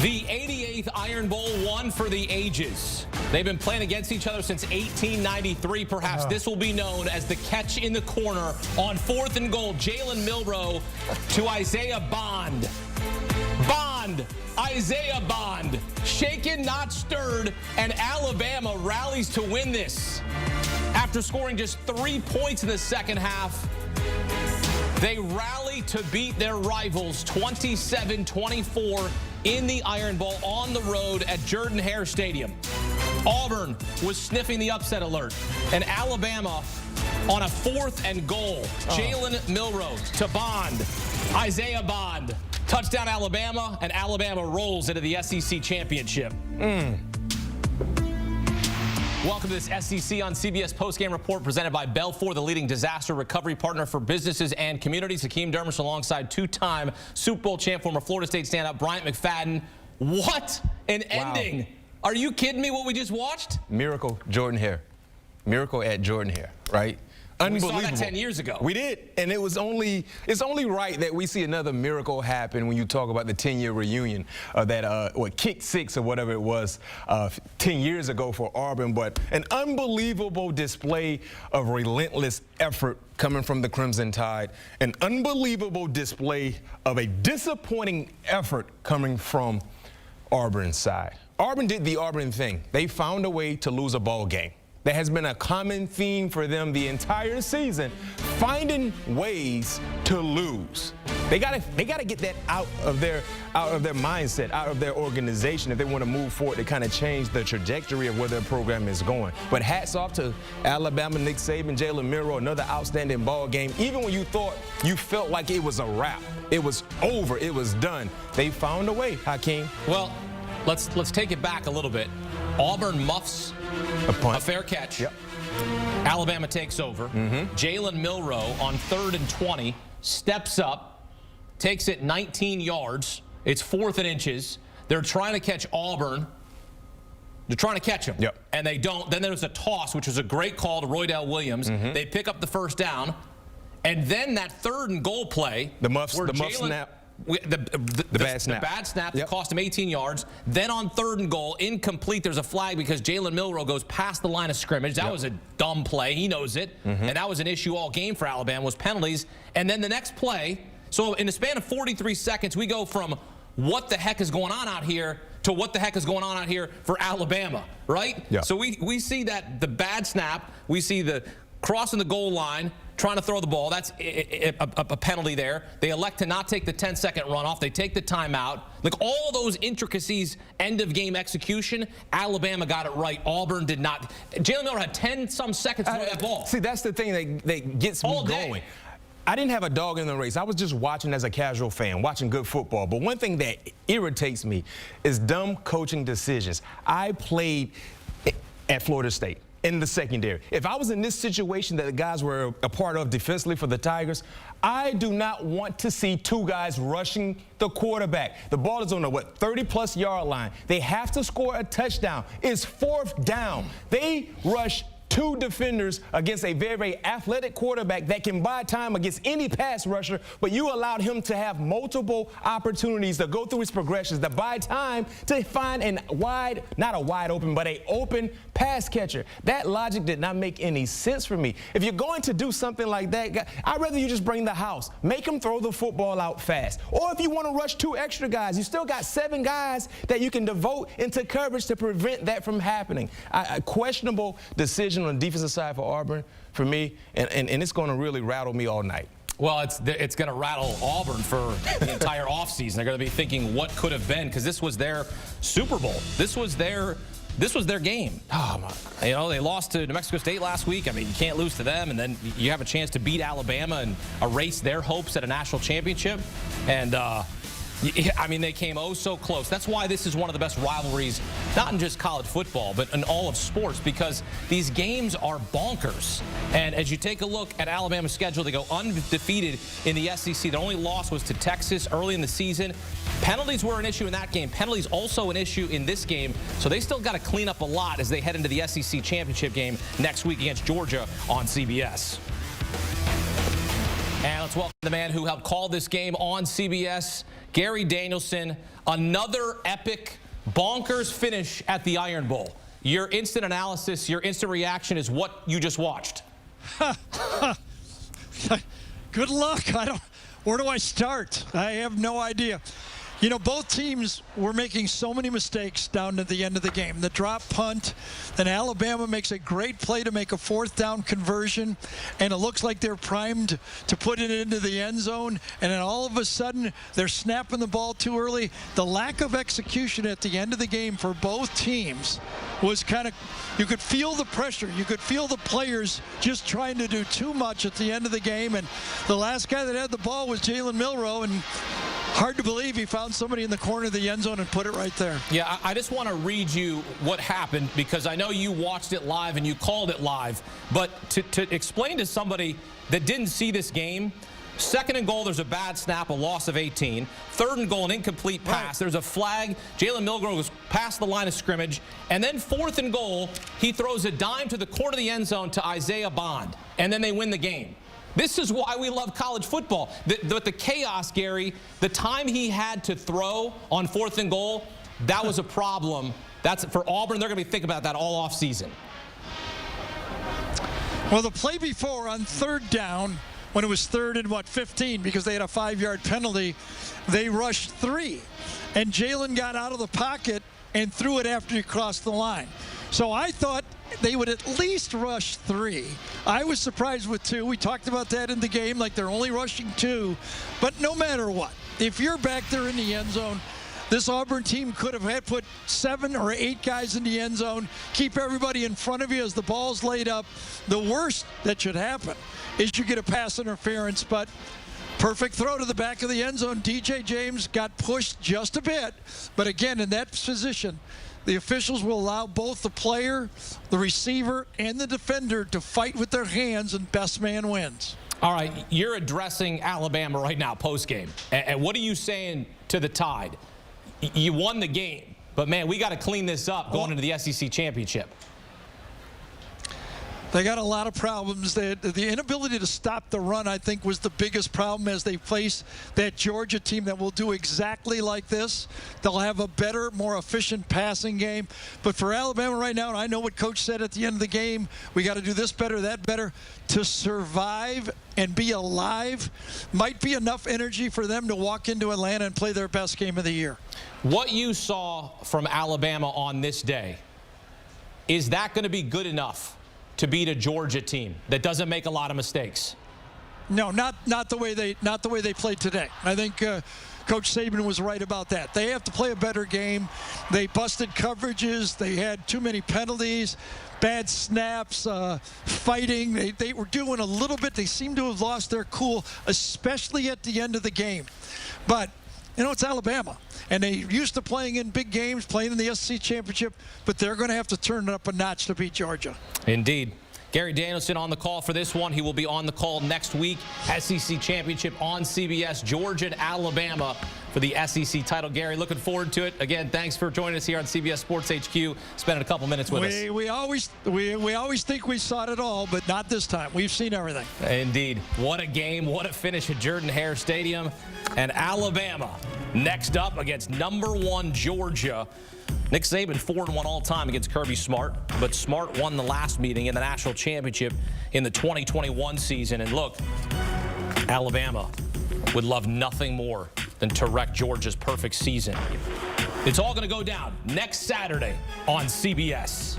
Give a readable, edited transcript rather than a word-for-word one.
The 88th Iron Bowl, one for the ages. They've been playing against each other since 1893. Perhaps this will be known as the catch in the corner on 4th and goal. Jalen Milroe to Isaiah Bond. Isaiah Bond, shaken, not stirred, and Alabama rallies to win this. After scoring just 3 points in the second half, they rally to beat their rivals 27-24 in the Iron Bowl on the road at Jordan-Hare Stadium. Auburn was sniffing the upset alert, and Alabama on a 4th and goal. Jalen Milroe to Bond. Isaiah Bond. Touchdown Alabama, and Alabama rolls into the SEC championship. Welcome to this SEC on CBS postgame report presented by Belfor, the leading disaster recovery partner for businesses and communities. Hakeem Dermish alongside two-time Super Bowl champ, former Florida State standout Bryant McFadden. What an ending. Are you kidding me what we just watched? Miracle Jordan-Hare. Miracle at Jordan-Hare, right? Unbelievable. We saw that 10 years ago. We did, and it's only right that we see another miracle happen when you talk about the 10-year reunion of that, kick 6 or whatever it was 10 years ago for Auburn. But an unbelievable display of relentless effort coming from the Crimson Tide. An unbelievable display of a disappointing effort coming from Auburn's side. Auburn did the Auburn thing. They found a way to lose a ball game. That has been a common theme for them the entire season, finding ways to lose. They gotta get that out of their mindset, out of their organization if they want to move forward to kind of change the trajectory of where their program is going. But hats off to Alabama, Nick Saban, Jalen Milroe, another outstanding ball game. Even when you felt like it was a wrap, it was over, it was done, they found a way, Hakeem. Well, let's take it back a little bit. Auburn muffs a fair catch. Yep. Alabama takes over. Jalen Milroe on 3rd and 20 steps up, takes it 19 yards. It's 4th and inches. They're trying to catch Auburn. They're trying to catch him. Yep. And they don't. Then there's a toss, which was a great call to Roydell Williams. They pick up the first down. And then that 3rd and goal play. The muff snap. The bad snap. The bad snap that cost him 18 yards. Then on 3rd and goal, incomplete. There's a flag because Jalen Milroe goes past the line of scrimmage. That was a dumb play. He knows it. And that was an issue all game for Alabama, was penalties. And then the next play, so in the span of 43 seconds, we go from what the heck is going on out here to what the heck is going on out here for Alabama, right? Yeah. So we see that the bad snap. We see the crossing the goal line, trying to throw the ball. That's a penalty there. They elect to not take the 10-second runoff. They take the timeout. Like all those intricacies, end-of-game execution, Alabama got it right. Auburn did not. Jalen Milroe had 10-some seconds to throw that ball. See, that's the thing that gets me going. I didn't have a dog in the race. I was just watching as a casual fan, watching good football. But one thing that irritates me is dumb coaching decisions. I played at Florida State in the secondary. If I was in this situation that the guys were a part of defensively for the Tigers, I do not want to see 2 guys rushing the quarterback. The ball is on the, 30-plus yard line. They have to score a touchdown. It's 4th down. They rush 2 defenders against a very, very athletic quarterback that can buy time against any pass rusher, but you allowed him to have multiple opportunities to go through his progressions, to buy time to find not a wide open, but an open pass catcher. That logic did not make any sense for me. If you're going to do something like that, I'd rather you just bring the house. Make them throw the football out fast. Or if you want to rush 2 extra guys, you still got 7 guys that you can devote into coverage to prevent that from happening. A questionable decision on the defensive side for Auburn, for me, and it's going to really rattle me all night. Well, it's going to rattle Auburn for the entire offseason. They're going to be thinking what could have been, because this was their Super Bowl. This was their game. Oh, my. You know, they lost to New Mexico State last week. I mean, you can't lose to them, and then you have a chance to beat Alabama and erase their hopes at a national championship. And I mean, they came oh so close. That's why this is one of the best rivalries, not in just college football, but in all of sports, because these games are bonkers. And as you take a look at Alabama's schedule, they go undefeated in the SEC. Their only loss was to Texas early in the season. Penalties were an issue in that game. Penalties also an issue in this game. So they still got to clean up a lot as they head into the SEC championship game next week against Georgia on CBS. And let's welcome the man who helped call this game on CBS, Gary Danielson. Another epic, bonkers finish at the Iron Bowl. Your instant analysis, your instant reaction is what you just watched. Good luck. Where do I start? I have no idea. You know, both teams were making so many mistakes down to the end of the game. The drop punt, then Alabama makes a great play to make a 4th down conversion, and it looks like they're primed to put it into the end zone, and then all of a sudden they're snapping the ball too early. The lack of execution at the end of the game for both teams was kind of, you could feel the pressure. You could feel the players just trying to do too much at the end of the game, and the last guy that had the ball was Jalen Milroe, and hard to believe he found somebody in the corner of the end zone and put it right there. Yeah, I just want to read you what happened because I know you watched it live and you called it live. But to explain to somebody that didn't see this game, 2nd and goal, there's a bad snap, a loss of 18. 3rd and goal, an incomplete pass. Right. There's a flag. Jalen Milroe goes past the line of scrimmage. And then 4th and goal, he throws a dime to the corner of the end zone to Isaiah Bond. And then they win the game. This is why we love college football. The chaos, Gary, the time he had to throw on 4th and goal, that was a problem. That's for Auburn. They're going to be thinking about that all off season. Well, the play before on 3rd down, when it was 3rd and 15, because they had a 5-yard penalty, they rushed 3. And Jalen got out of the pocket and threw it after he crossed the line. So I thought they would at least rush 3. I was surprised with 2. We talked about that in the game, like they're only rushing 2. But no matter what, if you're back there in the end zone, this Auburn team could have had put 7 or 8 guys in the end zone, keep everybody in front of you as the ball's laid up. The worst that should happen is you get a pass interference, but perfect throw to the back of the end zone. DJ James got pushed just a bit, but again, in that position, the officials will allow both the player, the receiver, and the defender to fight with their hands, and best man wins. All right, you're addressing Alabama right now, post-game. And what are you saying to the Tide? You won the game, but, man, we got to clean this up going into the SEC championship. They got a lot of problems. The inability to stop the run, I think, was the biggest problem as they face that Georgia team that will do exactly like this. They'll have a better, more efficient passing game. But for Alabama right now, and I know what Coach said at the end of the game, we got to do this better, that better. To survive and be alive might be enough energy for them to walk into Atlanta and play their best game of the year. What you saw from Alabama on this day, is that going to be good enough to beat a Georgia team that doesn't make a lot of mistakes? No, not the way they played today. I think Coach Saban was right about that. They have to play a better game. They busted coverages. They had too many penalties, bad snaps, fighting. They were doing a little bit. They seem to have lost their cool, especially at the end of the game. But you know, it's Alabama, and they used to playing in big games, playing in the SEC championship, but they're going to have to turn it up a notch to beat Georgia. Indeed. Gary Danielson on the call for this one. He will be on the call next week. SEC championship on CBS, Georgia and Alabama for the SEC title. Gary, looking forward to it. Again, thanks for joining us here on CBS Sports HQ. Spending a couple minutes with us. We always think we saw it all, but not this time. We've seen everything. Indeed. What a game. What a finish at Jordan-Hare Stadium. And Alabama next up against #1 Georgia. Nick Saban 4-1 all-time against Kirby Smart, but Smart won the last meeting in the national championship in the 2021 season. And look, Alabama would love nothing more than to wreck Georgia's perfect season. It's all going to go down next Saturday on CBS.